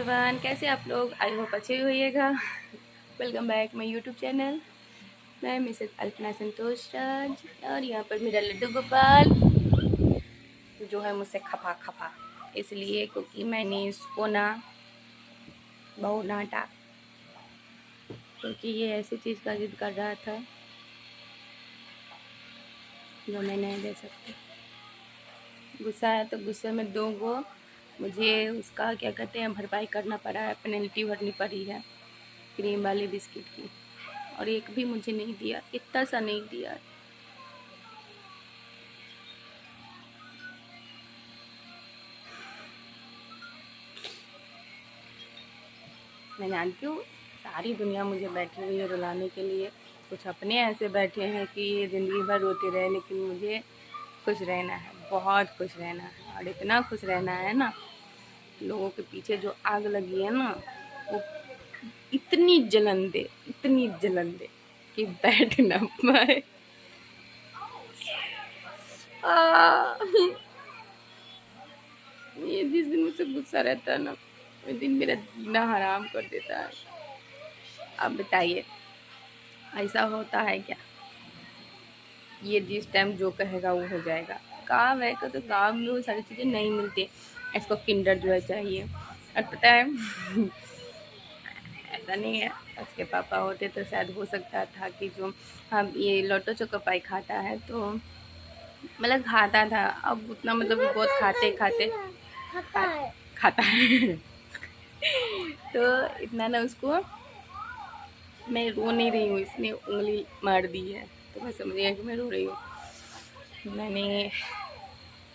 Everyone, कैसे आप लोग? आई होप अच्छे होइएगा। Welcome back my YouTube channel. मैं मिसेस अल्पना संतोष राज और यहाँ पर मेरा लड्डू गोपाल जो है मुझसे खपा खपा इसलिए क्योंकि मैंने इसको ना बहुत डांटा, क्योंकि ये ऐसी चीज़ का जिद कर रहा था जो मैं नहीं दे सकती। गुस्सा है तो गुस्से में दो गो मुझे उसका क्या कहते हैं भरपाई करना पड़ा है, पेनल्टी भरनी पड़ी है क्रीम वाली बिस्किट की। और एक भी मुझे नहीं दिया, इतना सा नहीं दिया। मैं जानती हूँ सारी दुनिया मुझे बैठी हुई है रुलाने के लिए। कुछ अपने ऐसे बैठे हैं कि ये ज़िंदगी भर रोते रहे, लेकिन मुझे खुश रहना है, बहुत खुश रहना है। और इतना खुश रहना है ना, लोगों के पीछे जो आग लगी है ना, वो इतनी जलन दे कि बैठ ना पाए। ये जिस दिन मुझसे गुस्सा रहता है ना, उस दिन मेरा जीना हराम कर देता है। अब बताइए ऐसा होता है क्या? ये जिस टाइम जो कहेगा वो हो जाएगा। गाँव है तो गाँव में वो सारी चीज़ें नहीं मिलती। इसको किंडर जो है चाहिए। और पता है ऐसा नहीं है, उसके पापा होते तो शायद हो सकता था कि जो हम ये लोटो चोको पाई खाता है तो मतलब खाता था। अब उतना मतलब बहुत खाता है तो इतना ना उसको, मैं रो नहीं रही हूँ, इसने उंगली मार दी है तो मैं समझ गया कि मैं रो रही हूँ। मैंने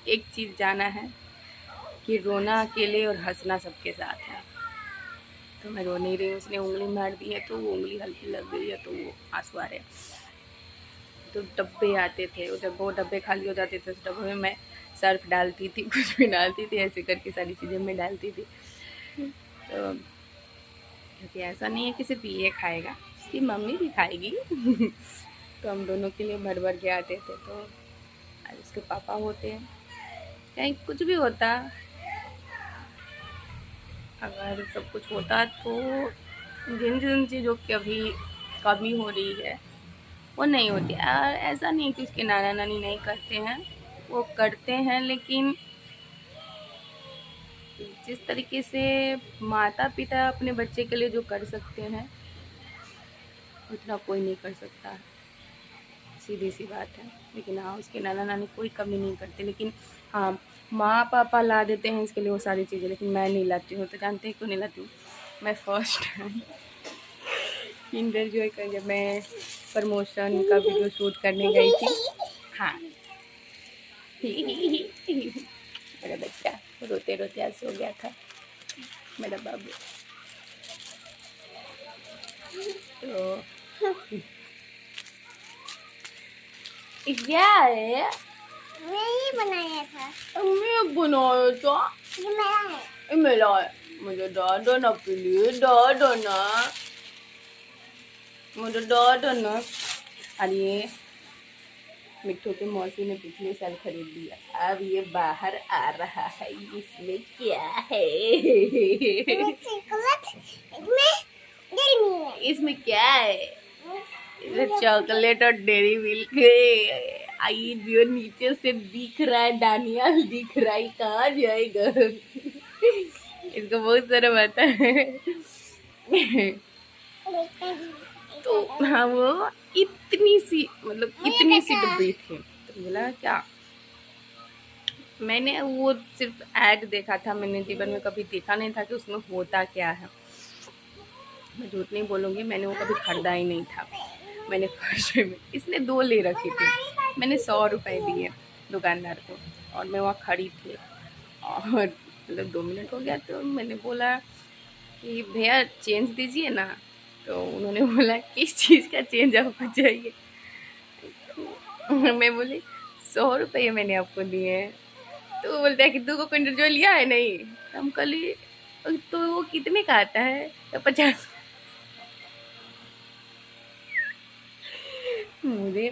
एक चीज़ जाना है कि रोना अकेले और हंसना सबके साथ है। तो मैं रो नहीं रही हूँ, उसने उंगली मार दी है तो वो उंगली हल्की लग गई है तो वो आंसू आ रहे हैं। तो डब्बे आते थे, जब वो डब्बे खाली हो जाते थे उस डब्बे में मैं सर्फ डालती थी, कुछ भी डालती थी, ऐसे करके सारी चीज़ें मैं डालती थी। तो क्योंकि ऐसा नहीं है कि सिर्फ ये खाएगा, उसकी मम्मी भी खाएगी तो हम दोनों के लिए भर भर के आते थे। तो उसके पापा होते हैं, कहीं कुछ भी होता, अगर सब कुछ होता तो जिन जिन चीज़ों की अभी कमी हो रही है वो नहीं होती। और ऐसा नहीं कि उसके नाना नानी नहीं करते हैं, वो करते हैं, लेकिन जिस तरीके से माता पिता अपने बच्चे के लिए जो कर सकते हैं उतना कोई नहीं कर सकता, सीधी सी बात है। लेकिन हाँ, उसके नाना नानी कोई कमी नहीं करते, लेकिन हाँ माँ पापा ला देते हैं इसके लिए वो सारी चीज़ें, लेकिन मैं नहीं लाती हूँ। तो जानते हैं क्यों नहीं लाती हूँ? मैं फर्स्ट टाइम किंडर जॉय का जब मैं प्रमोशन का वीडियो शूट करने गई थी, हाँ मेरा बच्चा रोते रोते आज सो गया था, मेरा बाबू। तो क्या है? मैंने बनाया था। मैं बनाया था? ये मेरा है। ये मेरा है। मुझे दो ना प्लीज, दो ना, मुझे दो ना। अरे मिट्टू की मौसी ने पिछले साल खरीद लिया, अब ये बाहर आ रहा है, इसमें क्या है? इसमें क्या है? चॉकलेट और डेरी मिल्क आई जो नीचे से दिख रहा है, दानियाल दिख रहा है, कहाँ जाएगा? इसको बहुत सारा पता है। तो हाँ वो इतनी सी डब्बी थी, तो बोला क्या, मैंने वो सिर्फ ऐड देखा था, मैंने जीवन में कभी देखा नहीं था कि उसमें होता क्या है। मैं झूठ नहीं बोलूँगी, मैंने वो कभी खरीदा ही नहीं था। मैंने फर्स्ट टाइम, इसने 2 ले रखी थी, मैंने 100 रुपये दिए दुकानदार को और मैं वहाँ खड़ी थी। और मतलब 2 मिनट हो गया तो मैंने बोला कि भैया चेंज दीजिए ना। तो उन्होंने बोला किस चीज़ का चेंज आपको चाहिए? मैं बोली 100 रुपये मैंने आपको दिए हैं। तो वो बोलता है कि तू को किंडर जॉय लिया है नहीं? हम कली तो वो कितने का आता है? तो 50। मुझे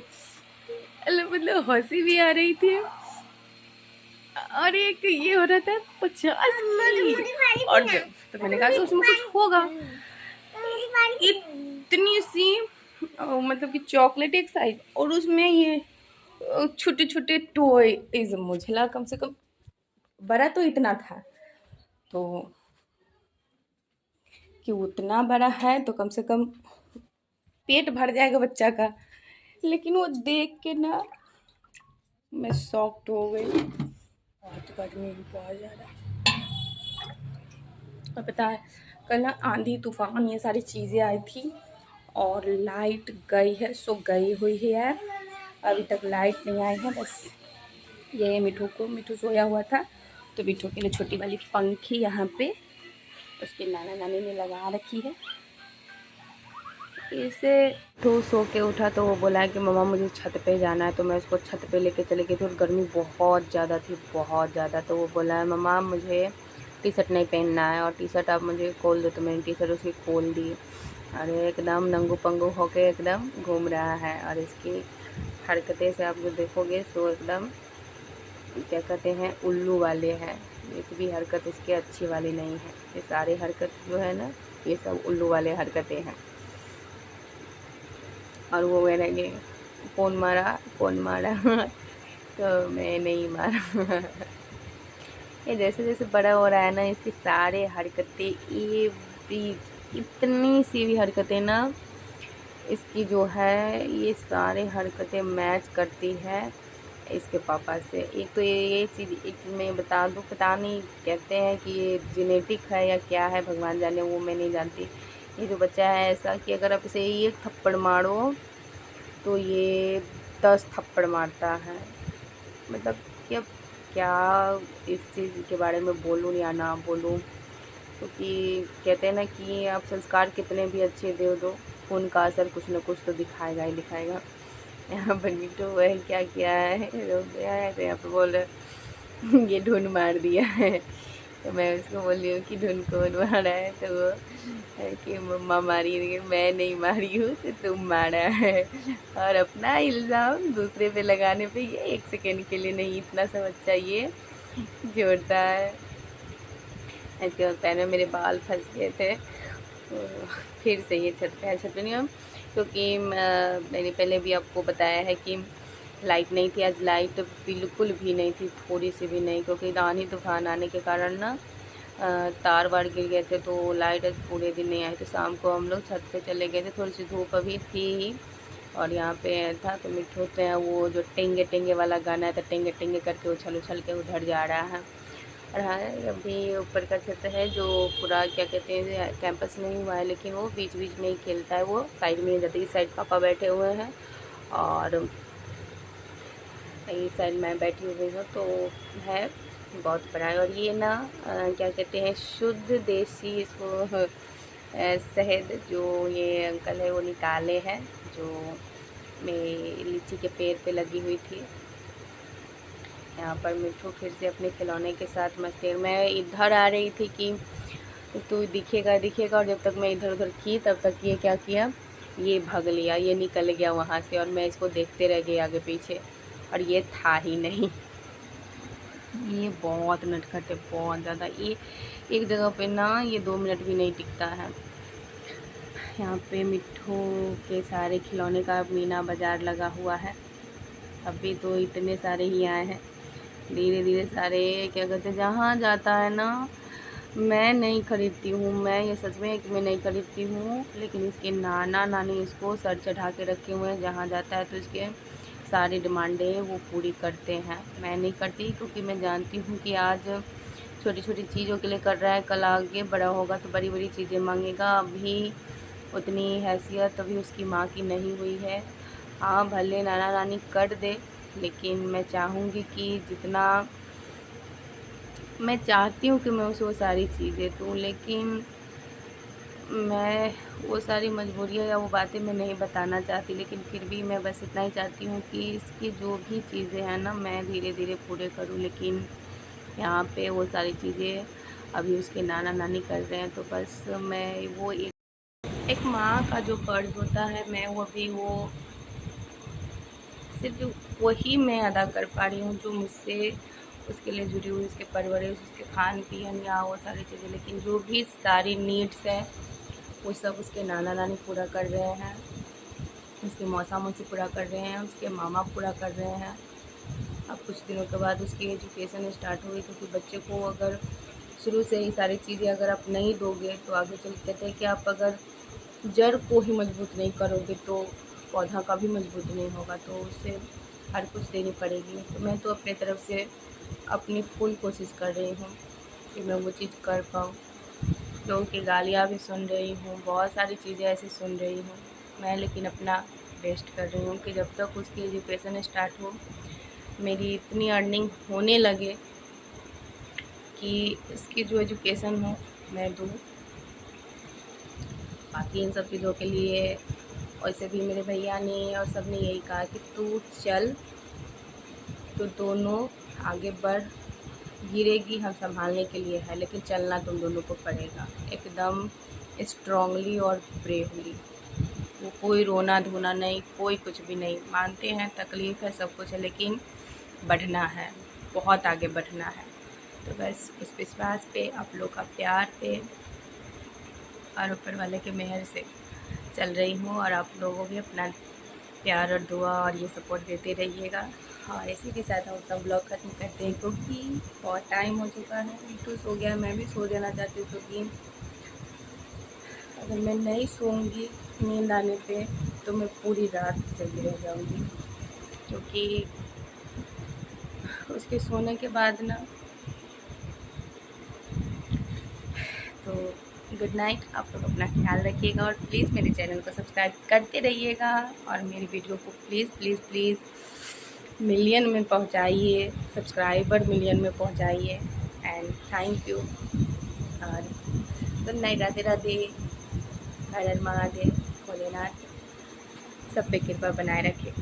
मतलब हंसी भी आ रही थी और एक ये हो रहा था 50 की, और जब तो मैंने कहा कि उसमें कुछ होगा। इतनी सी मतलब कि चॉकलेट एक साइज, और उसमें ये छोटे छोटे टॉयज, मुझे लगा कम से कम बड़ा तो इतना था, तो कि उतना बड़ा है तो कम से कम पेट भर जाएगा बच्चा का। लेकिन वो देख के ना मैं शॉक्ड हो गई। बहुत गर्मी भी बहुत ज़्यादा। और पता है कल ना आंधी तूफान ये सारी चीज़ें आई थी, और लाइट गई है, सो गई हुई है, अभी तक लाइट नहीं आई है। बस ये मिठू सोया हुआ था, तो मिठू के लिए छोटी वाली पंखी यहाँ पे उसके नाना नानी ने लगा रखी है। इसे तो सो के उठा तो वो बोला है कि मम्मा मुझे छत पे जाना है, तो मैं उसको छत पे लेके चली गई थी, और गर्मी बहुत ज़्यादा थी, बहुत ज़्यादा। तो वो बोला है मम्मा मुझे टी शर्ट नहीं पहनना है, और टी शर्ट आप मुझे खोल दो, तो मैंने टी शर्ट उसकी खोल दी, और एकदम नंगू पंगू होके एकदम घूम रहा है। और इसकी हरकतें से आप जो देखोगे सो एकदम क्या कहते हैं उल्लू वाले हैं। एक भी हरकत इसकी अच्छी वाली नहीं है, ये सारी हरकत जो है ना ये सब उल्लू वाले हरकतें हैं। और वो मैंने कौन मारा तो मैं नहीं मारा। ये जैसे जैसे बड़ा हो रहा है ना इसकी सारे हरकतें, ये भी इतनी सी भी हरकतें ना इसकी जो है ये सारे हरकतें मैच करती है इसके पापा से। एक तो ये चीज़ एक मैं बता दूँ, पता नहीं कहते हैं कि ये जेनेटिक है या क्या है, भगवान जाने, वो मैं नहीं जानती। ये जो बच्चा है ऐसा कि अगर आप इसे एक थप्पड़ मारो तो ये 10 थप्पड़ मारता है। मतलब कि अब क्या इस चीज़ के बारे में बोलूँ या ना बोलूँ, क्योंकि कहते हैं ना कि आप संस्कार कितने भी अच्छे दे दो, उनका असर कुछ न कुछ तो दिखाएगा ही दिखाएगा। यहाँ पर मिठू वह क्या किया है, रो गया है, तो यहाँ पर बोल रहे ये ढूंढ मार दिया है। तो मैं उसको बोल रही हूँ कि ढूंढ कौन मारा है, तो वो है कि मम्मा मारी है, लेकिन मैं नहीं मारी हूँ, तो तुम मारा है। और अपना इल्ज़ाम दूसरे पे लगाने पे ये 1 सेकेंड के लिए नहीं, इतना सा बच्चा ये जोड़ता है। इसके बाद पैर में मेरे बाल फंस गए थे, तो फिर से ये छत पे नहीं हम, क्योंकि मैंने पहले भी आपको बताया है कि लाइट नहीं थी। आज लाइट बिल्कुल भी नहीं थी, थोड़ी सी भी नहीं, क्योंकि आंधी तूफान आने के कारण ना तार वार गिर गए थे, तो लाइट आज पूरे दिन नहीं आई। तो शाम को हम लोग छत पे चले गए थे, थोड़ी सी धूप अभी थी ही, और यहाँ पे था तो मिठू होते हैं वो जो टेंगे टेंगे वाला गाना है, तो टेंगे टेंगे करके उछल उछल के उधर जा रहा है। और हाँ अभी ऊपर का छत है जो पूरा क्या कहते हैं कैंपस नहीं हुआ है, लेकिन वो बीच बीच में ही खेलता है, वो साइड में नहीं जाता। इस साइड पापा बैठे हुए हैं और इस साइड मैं बैठी हुई हूँ, तो है बहुत बड़ा है। और ये ना क्या कहते हैं शुद्ध देसी इसको शहद जो ये अंकल है वो निकाले हैं, जो मेरी लीची के पेड़ पे लगी हुई थी। यहाँ पर मिठू फिर से अपने खिलौने के साथ मस्ती, मैं इधर आ रही थी कि तू दिखेगा दिखेगा, और जब तक मैं इधर उधर की तब तक ये क्या किया, ये भाग लिया, ये निकल गया वहाँ से, और मैं इसको देखते रह गई आगे पीछे, और ये था ही नहीं। ये बहुत नटखट है, बहुत ज़्यादा। ये एक जगह पे ना ये 2 मिनट भी नहीं टिकता है। यहाँ पे मिठू के सारे खिलौने का मीना बाज़ार लगा हुआ है। अभी तो इतने सारे ही आए हैं, धीरे धीरे सारे क्या कहते हैं जहाँ जाता है ना, मैं नहीं खरीदती हूँ, मैं ये सच में कि मैं नहीं खरीदती हूँ, लेकिन इसके नाना नानी इसको सर चढ़ा के रखे हुए हैं। जहाँ जाता है तो इसके सारी डिमांडें वो पूरी करते हैं। मैं नहीं करती, क्योंकि मैं जानती हूँ कि आज छोटी छोटी चीज़ों के लिए कर रहा है, कल आगे बड़ा होगा तो बड़ी बड़ी चीज़ें मांगेगा। अभी उतनी हैसियत अभी उसकी माँ की नहीं हुई है। हाँ भले नाना नानी कर दे, लेकिन मैं चाहूँगी कि जितना मैं चाहती हूँ कि मैं उसे वो सारी चीज़ें दूँ, लेकिन मैं वो सारी मजबूरियाँ या वो बातें मैं नहीं बताना चाहती। लेकिन फिर भी मैं बस इतना ही चाहती हूँ कि इसकी जो भी चीज़ें हैं ना मैं धीरे धीरे पूरे करूँ। लेकिन यहाँ पे वो सारी चीज़ें अभी उसके नाना नानी कर रहे हैं, तो बस मैं वो एक माँ का जो फ़र्ज़ होता है, मैं वो भी वो सिर्फ वही मैं अदा कर पा रही हूँ जो मुझसे उसके लिए जुड़ी हुई, उसके परवरिश, उसके खान पीन या वो सारी चीज़ें, लेकिन जो भी सारी नीड्स हैं वो सब उसके नाना नानी पूरा कर रहे हैं, उसके मौसा मौसी पूरा कर रहे हैं, उसके मामा पूरा कर रहे हैं। अब कुछ दिनों के बाद उसकी एजुकेशन स्टार्ट हुई, क्योंकि बच्चे को अगर शुरू से ही सारी चीज़ें अगर आप नहीं दोगे तो आगे चल के कहते हैं कि आप अगर जड़ को ही मजबूत नहीं करोगे तो पौधा का भी मजबूत नहीं होगा, तो उसे हर कुछ देनी पड़ेगी। तो मैं तो अपने तरफ से अपनी फुल कोशिश कर रही हूँ कि मैं वो चीज़ कर पाऊँ। लोगों की गालियाँ भी सुन रही हूँ, बहुत सारी चीज़ें ऐसी सुन रही हूँ मैं, लेकिन अपना बेस्ट कर रही हूँ कि जब तक उसकी एजुकेशन स्टार्ट हो, मेरी इतनी अर्निंग होने लगे कि इसकी जो एजुकेशन हो मैं दूँ। बाकी इन सब चीज़ों के लिए वैसे भी मेरे भैया ने और सब ने यही कहा कि तू चल, तो दोनों आगे बढ़, गिरेगी हम संभालने के लिए है, लेकिन चलना तुम दोनों को पड़ेगा एकदम स्ट्रांगली और ब्रेवली। वो कोई रोना धोना नहीं, कोई कुछ भी नहीं। मानते हैं तकलीफ़ है, सब कुछ है, लेकिन बढ़ना है, बहुत आगे बढ़ना है। तो बस उस विश्वास पे, आप लोग का प्यार पे और ऊपर वाले के मेहर से चल रही हूँ, और आप लोगों भी अपना प्यार और दुआ और ये सपोर्ट देते रहिएगा। और इसी के साथ हम अपना ब्लॉग ख़त्म करते हैं, क्योंकि बहुत टाइम हो चुका है। तो सो गया, मैं भी सो जाना चाहती हूँ, क्योंकि अगर मैं नहीं सोऊंगी नींद आने पे तो मैं पूरी रात जगी रह जाऊंगी, क्योंकि उसके सोने के बाद ना, तो गुड नाइट। आप लोग अपना ख्याल रखिएगा और प्लीज़ मेरे चैनल को सब्सक्राइब करते रहिएगा, और मेरी वीडियो को प्लीज़ प्लीज़ प्लीज़ मिलियन में पहुंचाइए, सब्सक्राइबर मिलियन में पहुंचाइए। एंड थैंक यू, और गुड नाइट। राधे राधे, हर हर महादेव, भोलेनाथ सब पे कृपा बनाए रखे।